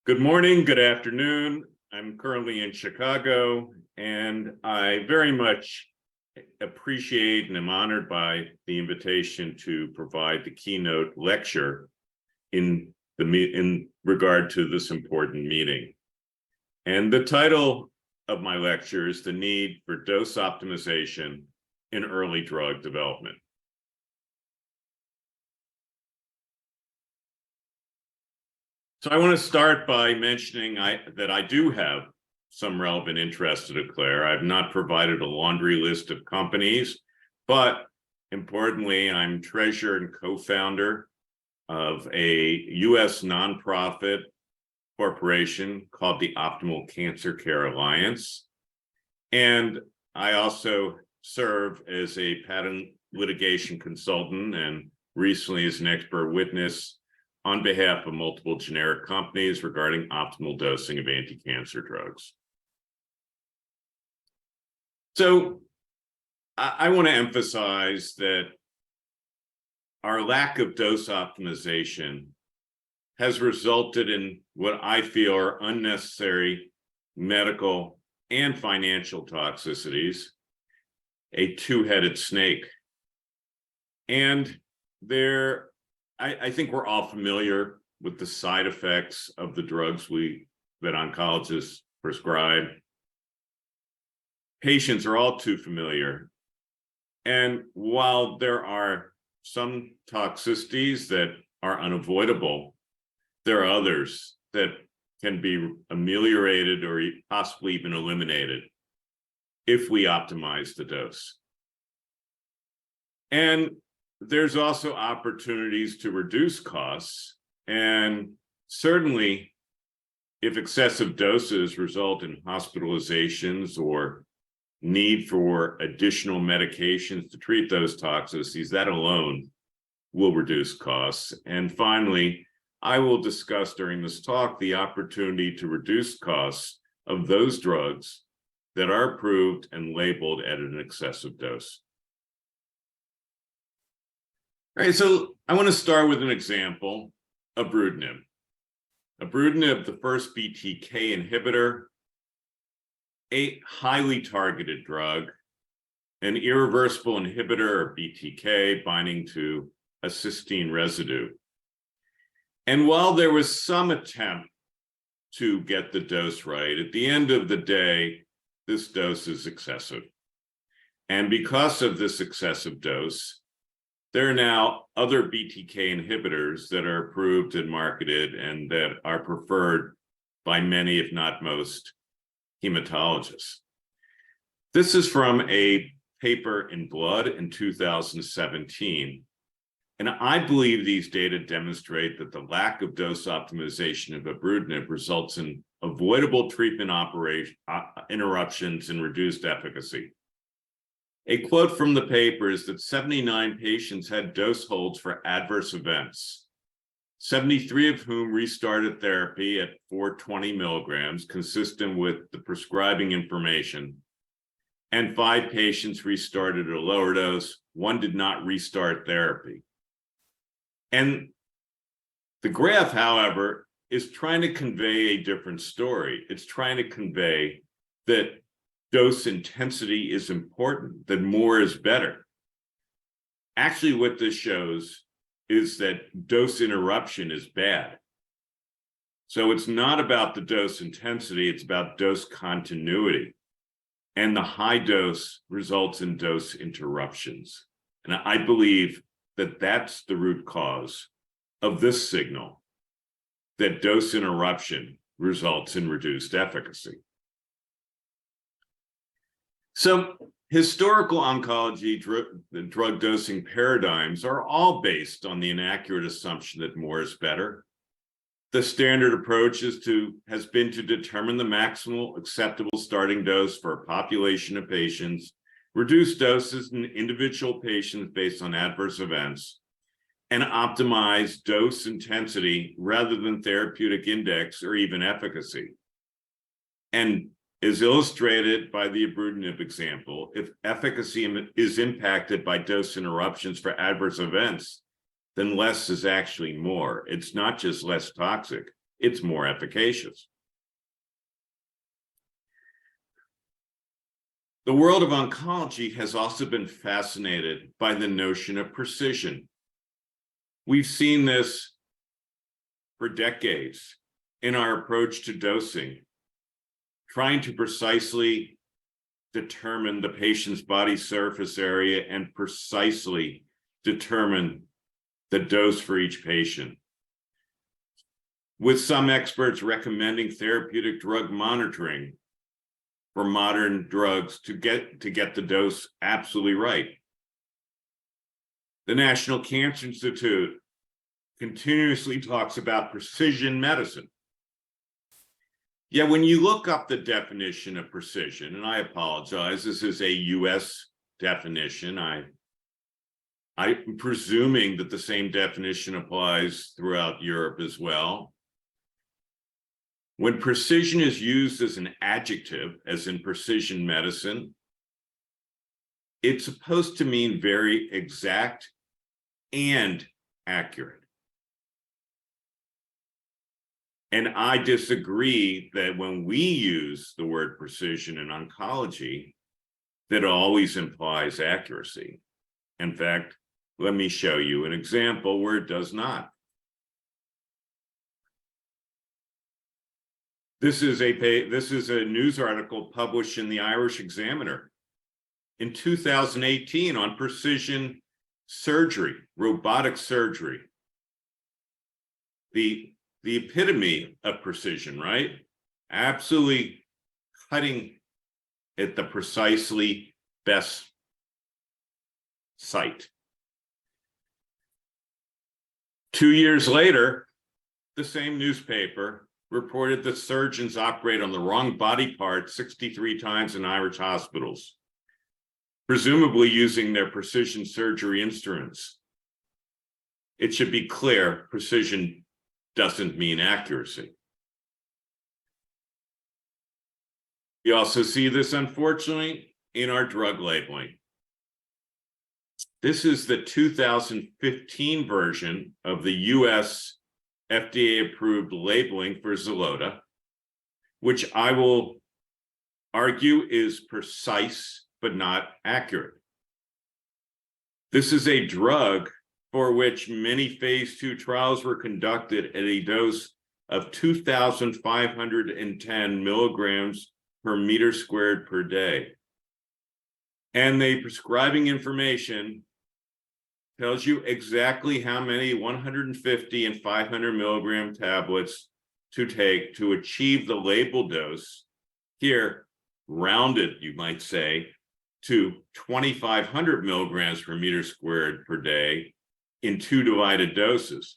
Good morning, good afternoon. I'm currently in Chicago, and I very much appreciate and am honored by the invitation to provide the keynote lecture in regard to this important meeting. And the title of my lecture is The Need for Dose Optimization in Early Drug Development. So I want to start by mentioning that I do have some relevant interest to declare. I've not provided a laundry list of companies, but importantly, I'm treasurer and co-founder of a U.S. nonprofit corporation called the Optimal Cancer Care Alliance. And I also serve as a patent litigation consultant and recently as an expert witness on behalf of multiple generic companies regarding optimal dosing of anti-cancer drugs. So I want to emphasize that our lack of dose optimization has resulted in what I feel are unnecessary medical and financial toxicities, a two-headed snake. And I think we're all familiar with the side effects of the drugs that oncologists prescribe. Patients are all too familiar. And while there are some toxicities that are unavoidable, there are others that can be ameliorated or possibly even eliminated if we optimize the dose. And there's also opportunities to reduce costs, and certainly if excessive doses result in hospitalizations or need for additional medications to treat those toxicities, that alone will reduce costs. And finally, I will discuss during this talk the opportunity to reduce costs of those drugs that are approved and labeled at an excessive dose. All right, so I want to start with an example of ibrutinib. Ibrutinib, the first BTK inhibitor, a highly targeted drug, an irreversible inhibitor of BTK binding to a cysteine residue. And while there was some attempt to get the dose right, at the end of the day, this dose is excessive. And because of this excessive dose, there are now other BTK inhibitors that are approved and marketed and that are preferred by many, if not most, hematologists. This is from a paper in Blood in 2017. And I believe these data demonstrate that the lack of dose optimization of ibrutinib results in avoidable treatment interruptions and reduced efficacy. A quote from the paper is that 79 patients had dose holds for adverse events, 73 of whom restarted therapy at 420 milligrams, consistent with the prescribing information, and 5 patients restarted at a lower dose. 1 did not restart therapy. And the graph, however, is trying to convey a different story. It's trying to convey that dose intensity is important, that more is better. Actually, what this shows is that dose interruption is bad. So it's not about the dose intensity, it's about dose continuity. And the high dose results in dose interruptions. And I believe that that's the root cause of this signal, that dose interruption results in reduced efficacy. So historical oncology drug dosing paradigms are all based on the inaccurate assumption that more is better. The standard approach has been to determine the maximal acceptable starting dose for a population of patients, reduce doses in individual patients based on adverse events, and optimize dose intensity rather than therapeutic index or even efficacy. And as illustrated by the ibrutinib example, if efficacy is impacted by dose interruptions for adverse events, then less is actually more. It's not just less toxic, it's more efficacious. The world of oncology has also been fascinated by the notion of precision. We've seen this for decades in our approach to dosing, trying to precisely determine the patient's body surface area and precisely determine the dose for each patient, with some experts recommending therapeutic drug monitoring for modern drugs to get the dose absolutely right. The National Cancer Institute continuously talks about precision medicine. Yet when you look up the definition of precision, and I apologize, this is a US definition. I'm presuming that the same definition applies throughout Europe as well. When precision is used as an adjective, as in precision medicine, it's supposed to mean very exact and accurate. And I disagree that when we use the word precision in oncology, that always implies accuracy. In fact, let me show you an example where it does not. This is a news article published in the Irish Examiner in 2018 on precision surgery, robotic surgery. The epitome of precision, right? Absolutely cutting at the precisely best site. 2 years later, the same newspaper reported that surgeons operate on the wrong body part 63 times in Irish hospitals, presumably using their precision surgery instruments. It should be clear, precision doesn't mean accuracy. You also see this, unfortunately, in our drug labeling. This is the 2015 version of the US FDA-approved labeling for Xeloda, which I will argue is precise but not accurate. This is a drug for which many phase 2 trials were conducted at a dose of 2,510 milligrams per meter squared per day. And the prescribing information tells you exactly how many 150 and 500 milligram tablets to take to achieve the label dose, here rounded, you might say, to 2,500 milligrams per meter squared per day in 2 divided doses.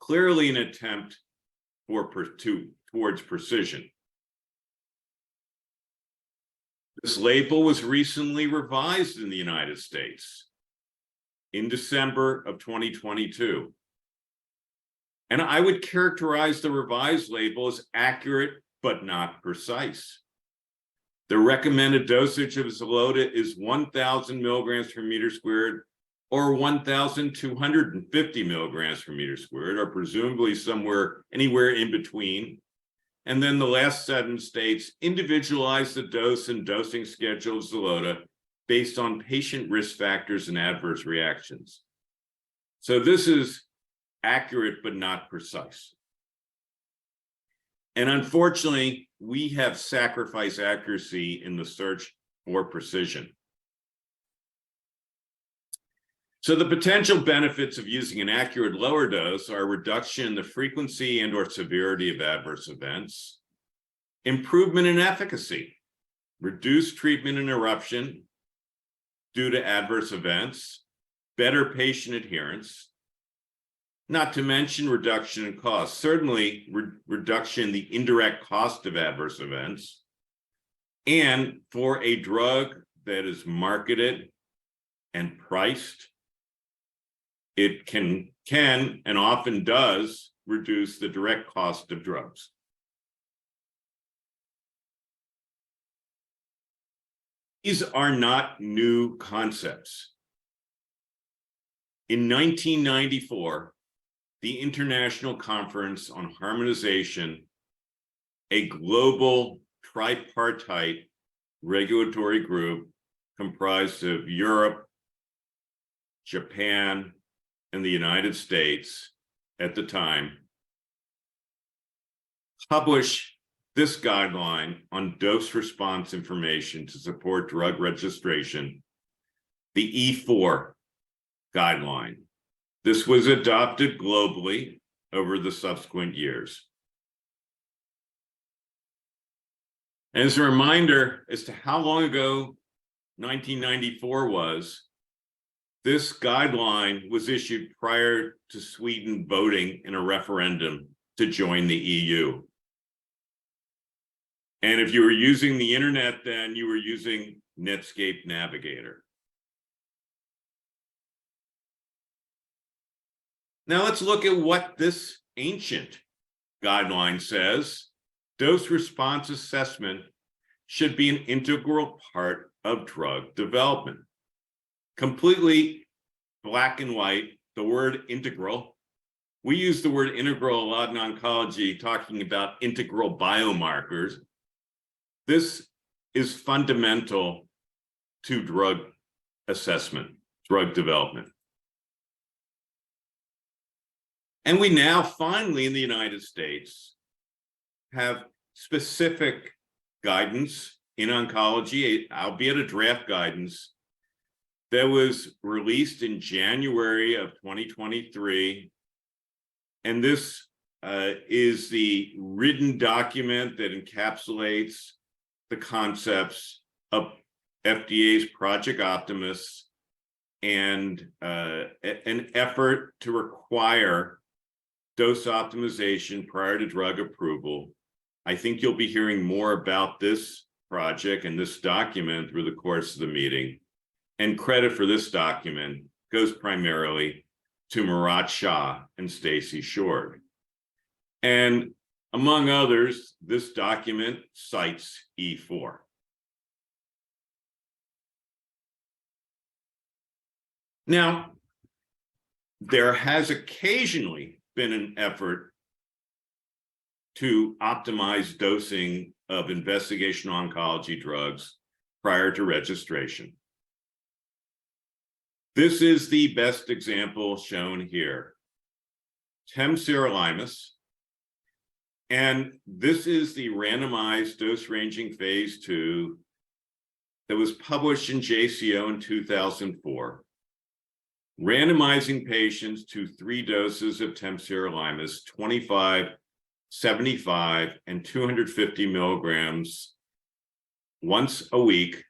Clearly an attempt towards precision. This label was recently revised in the United States in December of 2022. And I would characterize the revised label as accurate but not precise. The recommended dosage of Xeloda is 1,000 milligrams per meter squared or 1,250 milligrams per meter squared, or presumably anywhere in between. And then the last sentence states, individualize the dose and dosing schedule of Xeloda based on patient risk factors and adverse reactions. So this is accurate but not precise. And unfortunately, we have sacrificed accuracy in the search for precision. So the potential benefits of using an accurate lower dose are reduction in the frequency and or severity of adverse events, improvement in efficacy, reduced treatment interruption due to adverse events, better patient adherence, not to mention reduction in cost, certainly reduction in the indirect cost of adverse events. And for a drug that is marketed and priced, it can and often does reduce the direct cost of drugs. These are not new concepts. In 1994, the International Conference on Harmonization, a global tripartite regulatory group comprised of Europe, Japan, and the United States at the time, published this guideline on dose response information to support drug registration, the E4 guideline. This was adopted globally over the subsequent years. As a reminder as to how long ago 1994 was, this guideline was issued prior to Sweden voting in a referendum to join the EU. And if you were using the internet then, you were using Netscape Navigator. Now let's look at what this ancient guideline says. Dose response assessment should be an integral part of drug development. Completely black and white, the word integral. We use the word integral a lot in oncology, talking about integral biomarkers. This is fundamental to drug assessment, drug development. And we now finally in the United States have specific guidance in oncology, albeit a draft guidance, that was released in January of 2023. And this is the written document that encapsulates the concepts of FDA's Project Optimus and an effort to require dose optimization prior to drug approval. I think you'll be hearing more about this project and this document through the course of the meeting. And credit for this document goes primarily to Murat Shah and Stacy Short. And among others, this document cites E4. Now, there has occasionally been an effort to optimize dosing of investigational oncology drugs prior to registration. This is the best example shown here. Temsirolimus, and this is the randomized dose ranging phase 2 that was published in JCO in 2004. Randomizing patients to 3 doses of temsirolimus, 25, 75, and 250 milligrams once a week.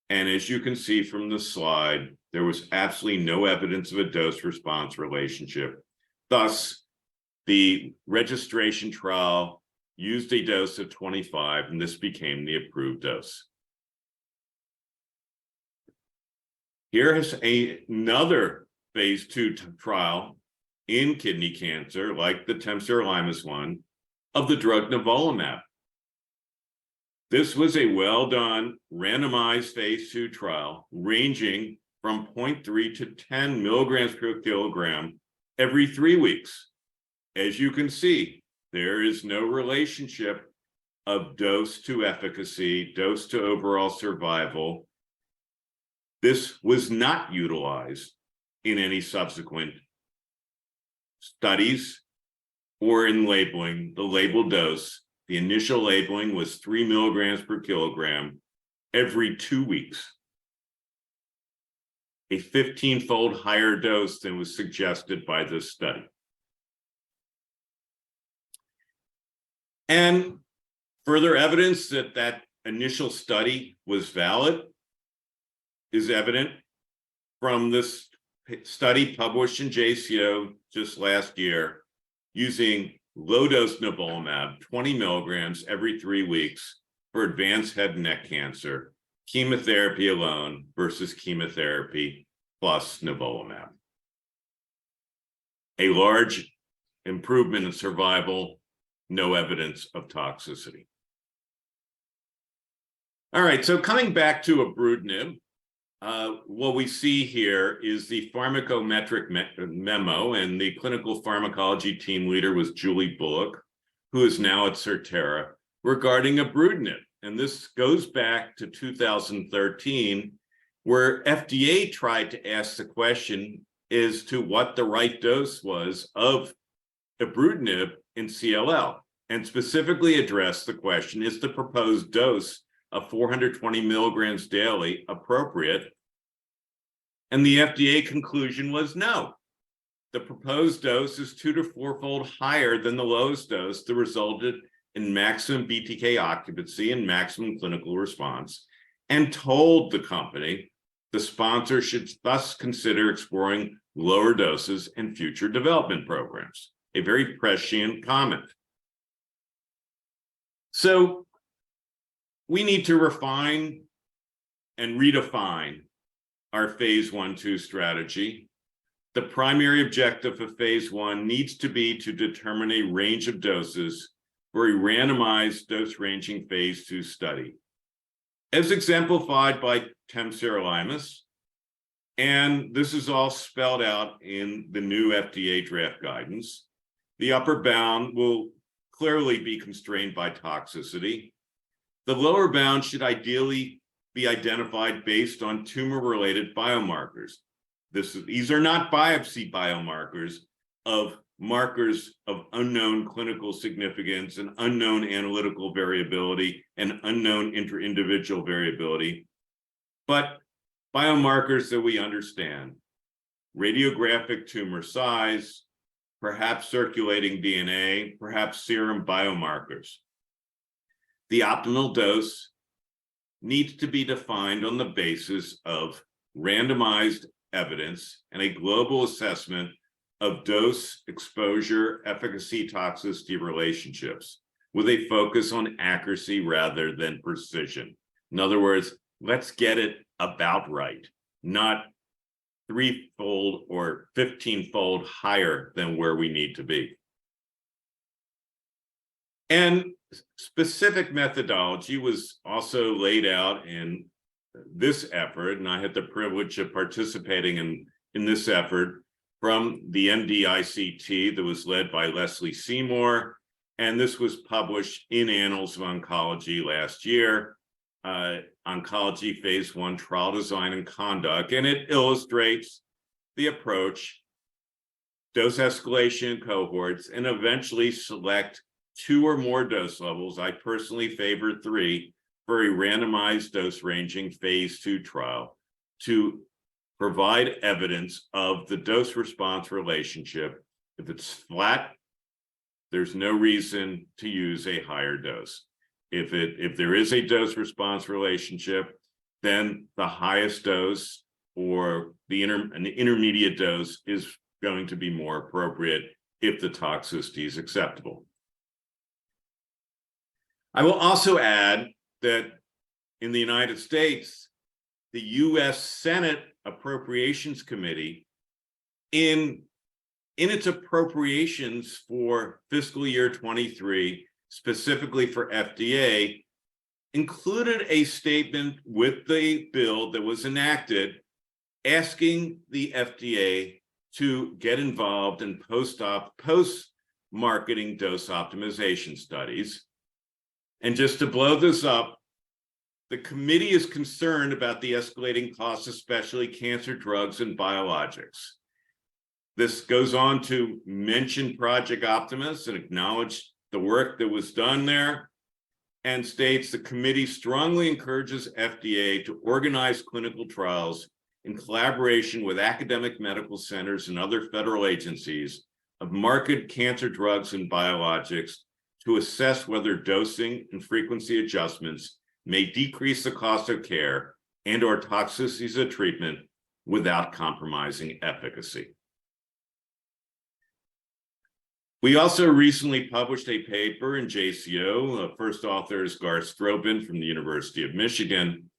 And as you can see from the slide, there was absolutely no evidence of a dose-response relationship. Thus, the registration trial used a dose of 25, and this became the approved dose. Here is another phase 2 trial in kidney cancer, like the temsirolimus one, of the drug nivolumab. This was a well-done randomized phase 2 trial ranging from 0.3 to 10 milligrams per kilogram every 3 weeks. As you can see, there is no relationship of dose to efficacy, dose to overall survival. This was not utilized in any subsequent studies or in labeling. The labeled dose, the initial labeling was 3 milligrams per kilogram every 2 weeks, a 15-fold higher dose than was suggested by this study. And further evidence that that initial study was valid is evident from this study published in JCO just last year using low-dose nivolumab, 20 milligrams every 3 weeks for advanced head and neck cancer, chemotherapy alone versus chemotherapy plus nivolumab. A large improvement in survival, no evidence of toxicity. All right, so coming back to ibrutinib, what we see here is the pharmacometric memo, and the clinical pharmacology team leader was Julie Bullock, who is now at Certara, regarding ibrutinib. And this goes back to 2013, where FDA tried to ask the question as to what the right dose was of ibrutinib in CLL, and specifically addressed the question, is the proposed dose of 420 milligrams daily appropriate? And the FDA conclusion was no. The proposed dose is 2 to 4-fold higher than the lowest dose that resulted in maximum BTK occupancy and maximum clinical response, and told the company the sponsor should thus consider exploring lower doses in future development programs. A very prescient comment. So we need to refine and redefine our phase 1/2 strategy. The primary objective of phase 1 needs to be to determine a range of doses for a randomized dose-ranging phase 2 study, as exemplified by temsirolimus, and this is all spelled out in the new FDA draft guidance. The upper bound will clearly be constrained by toxicity. The lower bound should ideally be identified based on tumor-related biomarkers. These are not biopsy biomarkers of markers of unknown clinical significance and unknown analytical variability and unknown inter-individual variability, but biomarkers that we understand: radiographic tumor size, perhaps circulating DNA, perhaps serum biomarkers. The optimal dose needs to be defined on the basis of randomized evidence and a global assessment of dose, exposure, efficacy, toxicity relationships, with a focus on accuracy rather than precision. In other words, let's get it about right, not 3-fold or 15-fold higher than where we need to be. And specific methodology was also laid out in this effort, and I had the privilege of participating in this effort from the MDICT that was led by Leslie Seymour, and this was published in Annals of Oncology last year, Oncology Phase 1 Trial Design and Conduct, and it illustrates the approach, dose escalation cohorts, and eventually select 2 or more dose levels. I personally favor 3 for a randomized dose-ranging phase 2 trial to provide evidence of the dose-response relationship. If it's flat, there's no reason to use a higher dose. If there is a dose-response relationship, then the highest dose or an intermediate dose is going to be more appropriate if the toxicity is acceptable. I will also add that in the United States, the US Senate Appropriations Committee, in its appropriations for fiscal year 23, specifically for FDA, included a statement with the bill that was enacted asking the FDA to get involved in post-marketing dose optimization studies. And just to blow this up, the committee is concerned about the escalating costs, especially cancer drugs and biologics. This goes on to mention Project Optimus and acknowledge the work that was done there, and states the committee strongly encourages FDA to organize clinical trials in collaboration with academic medical centers and other federal agencies of marketed cancer drugs and biologics to assess whether dosing and frequency adjustments may decrease the cost of care and/or toxicities of treatment without compromising efficacy. We also recently published a paper in JCO. The first author is Garth Strobin from the University of Michigan,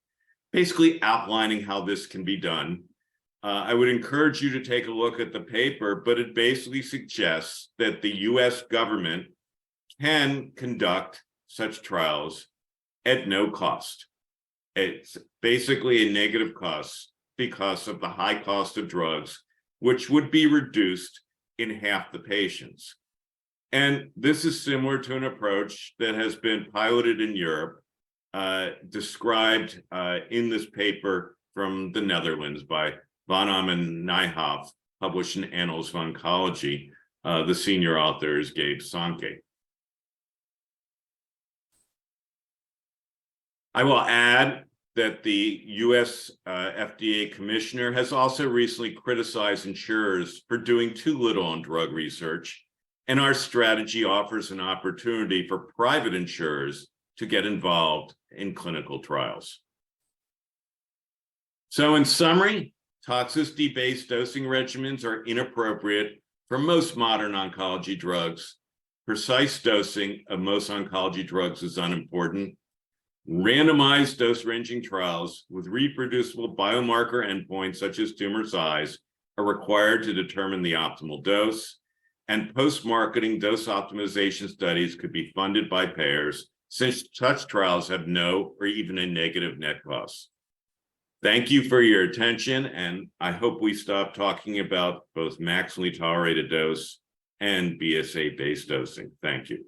basically outlining how this can be done. I would encourage you to take a look at the paper, but it basically suggests that the US government can conduct such trials at no cost. It's basically a negative cost because of the high cost of drugs, which would be reduced in half the patients. And this is similar to an approach that has been piloted in Europe, described in this paper from the Netherlands by Van Am and Nijhoff, published in Annals of Oncology. The senior author is Gabe Sankey. I will add that the US FDA commissioner has also recently criticized insurers for doing too little on drug research, and our strategy offers an opportunity for private insurers to get involved in clinical trials. So in summary, toxicity-based dosing regimens are inappropriate for most modern oncology drugs. Precise dosing of most oncology drugs is unimportant. Randomized dose-ranging trials with reproducible biomarker endpoints such as tumor size are required to determine the optimal dose, and post-marketing dose optimization studies could be funded by payers since such trials have no or even a negative net cost. Thank you for your attention, and I hope we stop talking about both maximally tolerated dose and BSA-based dosing. Thank you.